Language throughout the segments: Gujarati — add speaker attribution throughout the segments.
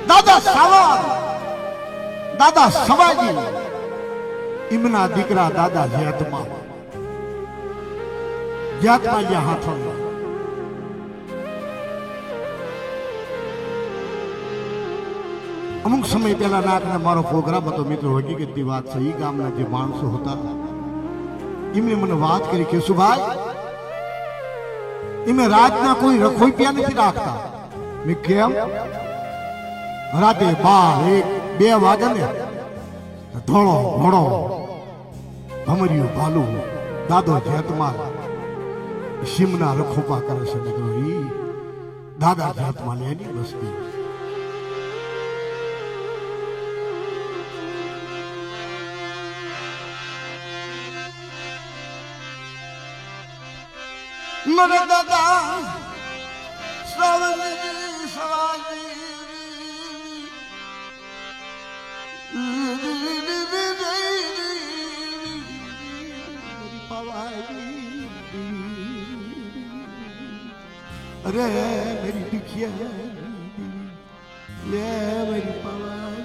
Speaker 1: દાદા સાવર દાદા સવાજી ઇમના દીકરા દાદા જેતમાં જ્યાં હાથો અમુક સમય પહેલા નાકને મારો પ્રોગ્રામ હતો મિત્રો, હકીકતની વાત છે. એ ગામના જે માણસો હતા એમને મને વાત કરી કે સુભાઈ એમે રાતના કોઈ રખોઈપિયા નથી રાખતા. મેં કેમ? રાતે 12, 1, 2 વાગે ને ધોળો ઘોડો ભમર્યું ભાલું દાદો જેતમાલ સિમના રખોપા કરે છે મિત્રો. ઈ દાદા જેતમાલ એની વસ્તી. મને દાદા સવાજી સવાજી अरे मेरी दुखिया ले मेरी पवाई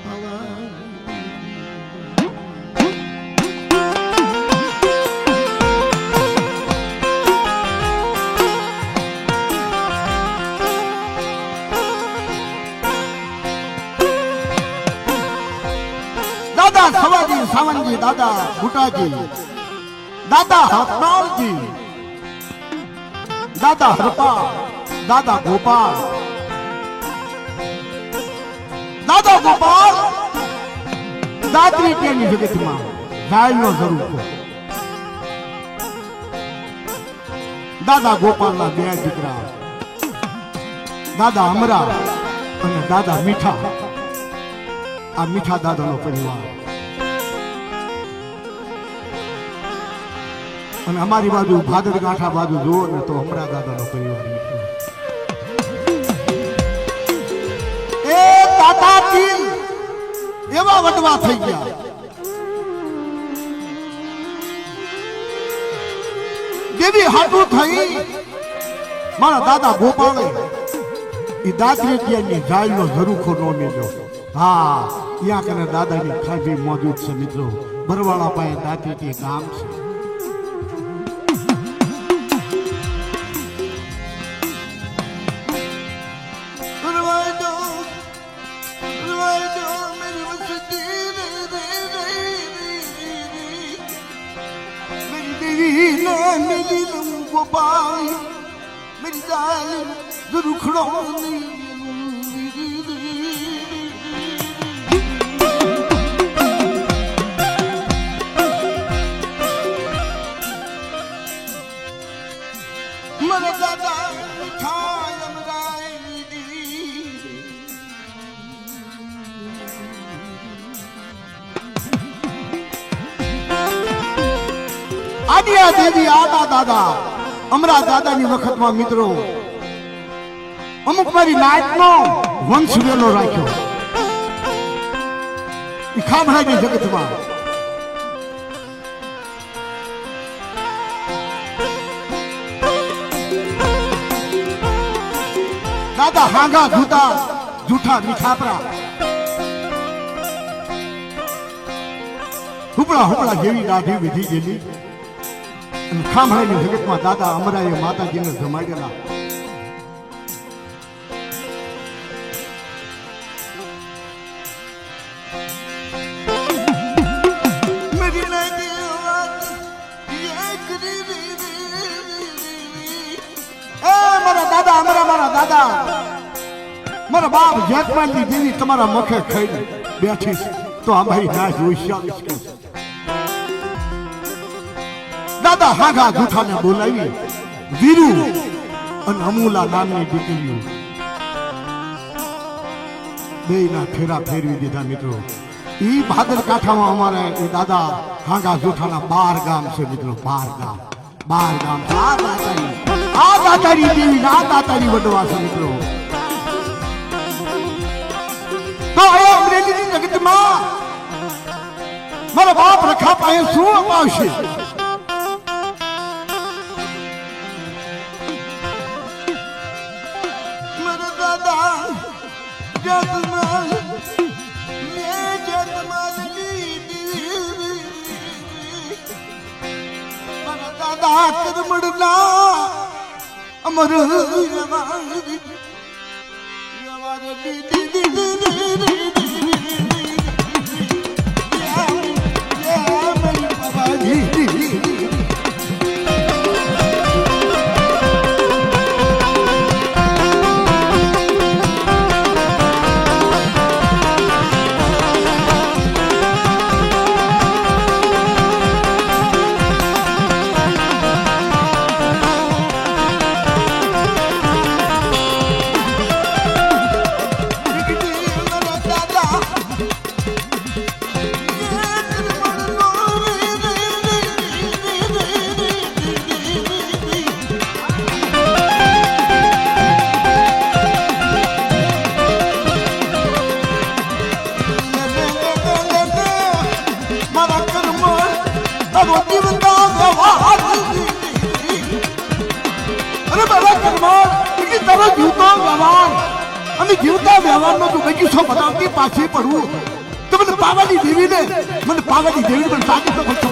Speaker 1: पवाई दादा सवाजी सावंजी दादा भूटाजी दादा हरपालजी दादा हरपाल दादा गोपाल दादरी टेनी जगत में जायल नो जरूर दादा गोपाल ना बे दीकरा दादा अमरा અને દાદા મીઠા. આ મીઠા દાદાનો પરિવાર અને અમારી બાજુ ભાદર ગાંઠા બાજુ જુઓ ને તો અમરા દાદાનો પરિવાર. એ દાદા દિલ એવા વડવા થઈ ગયા. દેવી હાટું થઈ મારા દાદા ગોપાલે એ દાદરેટિયાની જાયનો ઝરૂખો નો મેલ્યો. હા, ત્યાં કને દાદાની ખાભી મોજૂદ છે મિત્રો. બરવાળા પાસે દાદરેટી ગામ છે. गोपाल मेरी जान जरूर खड़ोनी मन दादा खायम राय आदिया देवी आदा दादा अमरा दादाની વખતમાં મિત્રો અમુક મારી નાયકનો વંશ વેલો રાખ્યો. ઈ ખામણાની જગતમાં દાદા હાંગા જૂતા જૂઠા મીઠાપરા હુબળા હુબળા જેવી દાઢી વિધી ગયેલી. ખામણાની જગતમાં દાદા અમરાએ માતાજીને જમાડેલા. મારા દાદા અમરા મારા દાદા મારા બાપ જેતમાલની દેવી તમારા મુખે ખાઈને બેઠી તો અમારી ના જોઈશાલીશ કે દાદા હાગા જૂઠાને બોલાવી વીરુ અને અમૂલા નામની દીકરીઓ બેયના ફેરા ફેરવી દીધા મિત્રો. ઈ ભાદર કાંઠામાં અમારે એ દાદા હાગા જૂઠાના 12 ગામ છે મિત્રો. 12 ગામ આ દાતારી દેવી આ દાતારી વડવા છે મિત્રો. તો એ અમરેલીની જગતમાં મારા બાપ રખા પાસે શું અપાવશે? અમર જીવતા વ્યવહારનો તું બગીચો બનાવતી પાછી પડવું તો મને પાવાની દેવીને મને સાચી તો ખર્ચો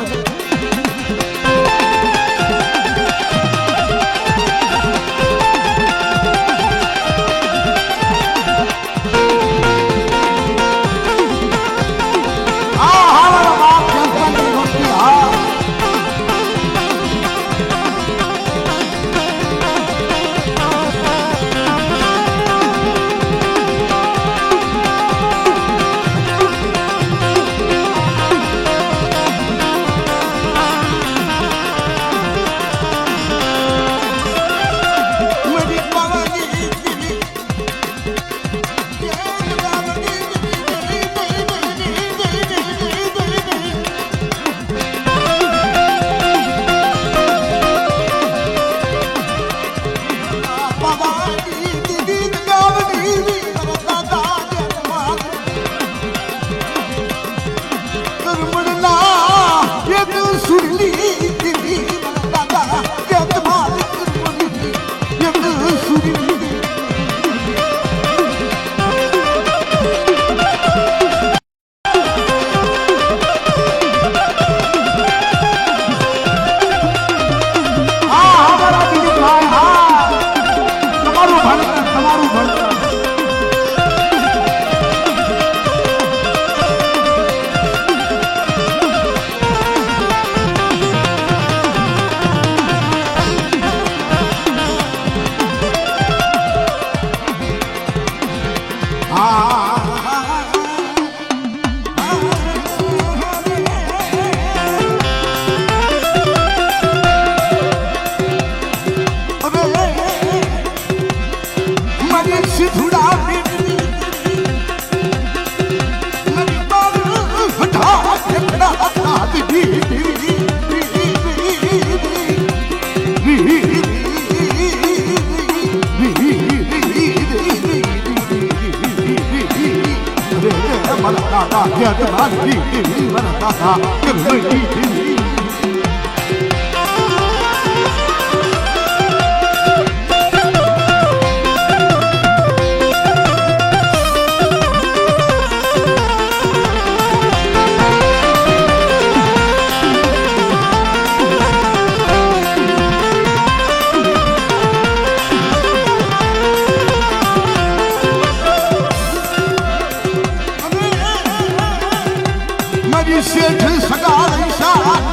Speaker 1: શેઠ સગા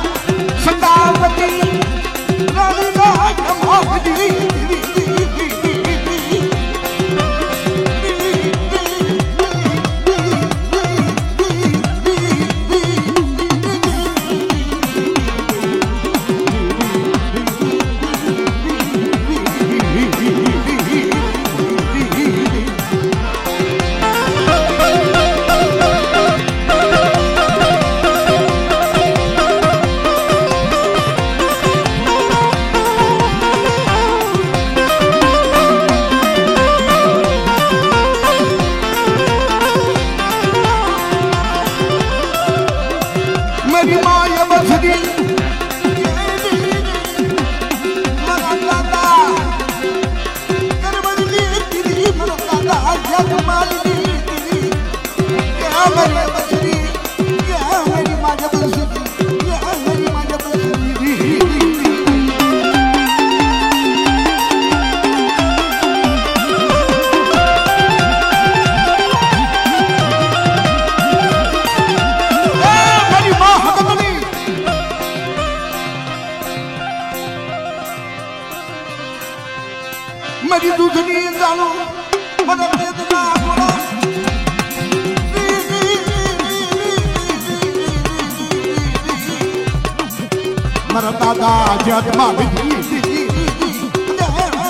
Speaker 1: દાદા જન્મા વિધિ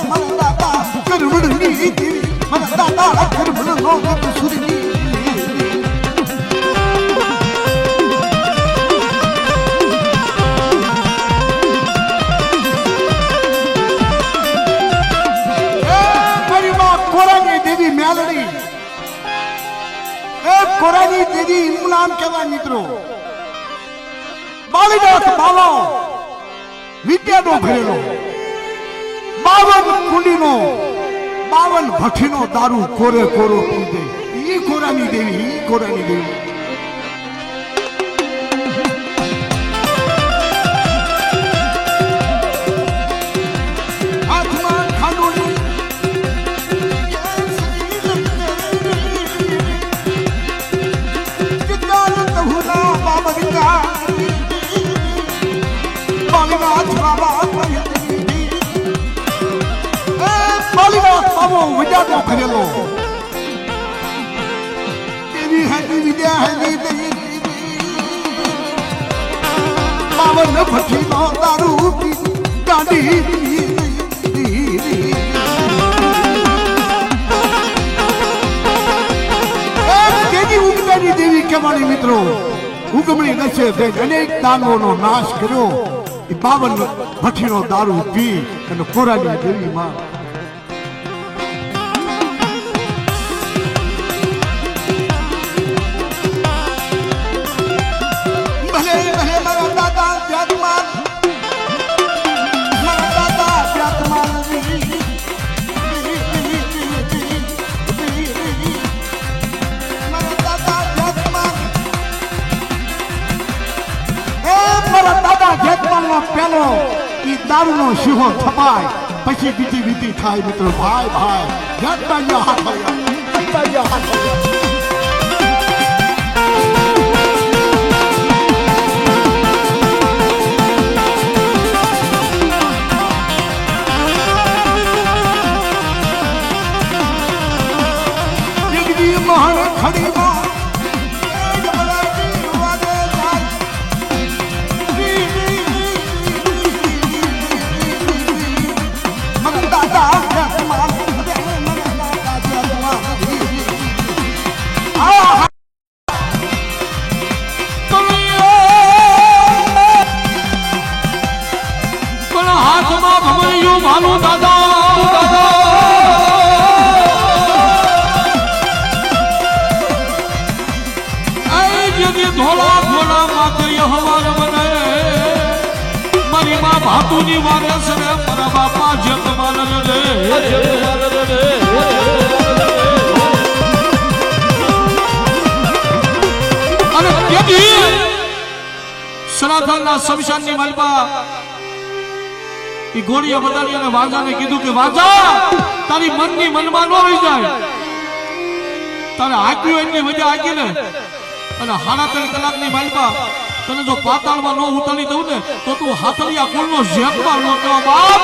Speaker 1: મારા દાદા કરવડની દેવી મારા દાદા કરવડનો સુરની કોરાની દેવી મેલડી એ કોરાની દેવી એનું નામ કહેવાય મિત્રો બાળીનાથ બાવો વિદ્યાનો ભરેલો 52 કુંડીનો 52 ભઠ્ઠીનો દારૂ કોરે કોરો પી ગઈ ઈ કોરાની દેવી હાથમાં ખાંડોની વિદ્યાનો ભરેલો દેવી હજી વિદ્યા હજી 52 ભઠ્ઠીનો દારૂ પી ગાડી દેવી કહેવાની મિત્રો ઉગમણી નશે અનેક દાનવોનો નાશ કર્યો એ 52 ભઠ્ઠીનો દારૂ પી અને કોરાની દેવીમાં પેલો ઈ દારૂનો શીહો થપાય પછી બીજી વિધિ થાય મિત્રો ભાઈ જગબાઈયા હાથ મહાન ખડીમાં ભાતુની વારસ રે મારા બાપા જગમાન રે અને તેથી સનાતનના શમશાનની માલપા ઈ ઘોડીએ બતાડી અને વાજાને કીધું કે વાજા તારી મનની મનમાં ન રહી જાય તારે આગ્યું એટલી મજા આગી ને અને 3.5 કલાકની માલપા તને જો પાતાળમાં ન ઉતારી દઉં ને તો તું હાથલિયા કુળનો ઝેપમાં નો કહેવા બાપ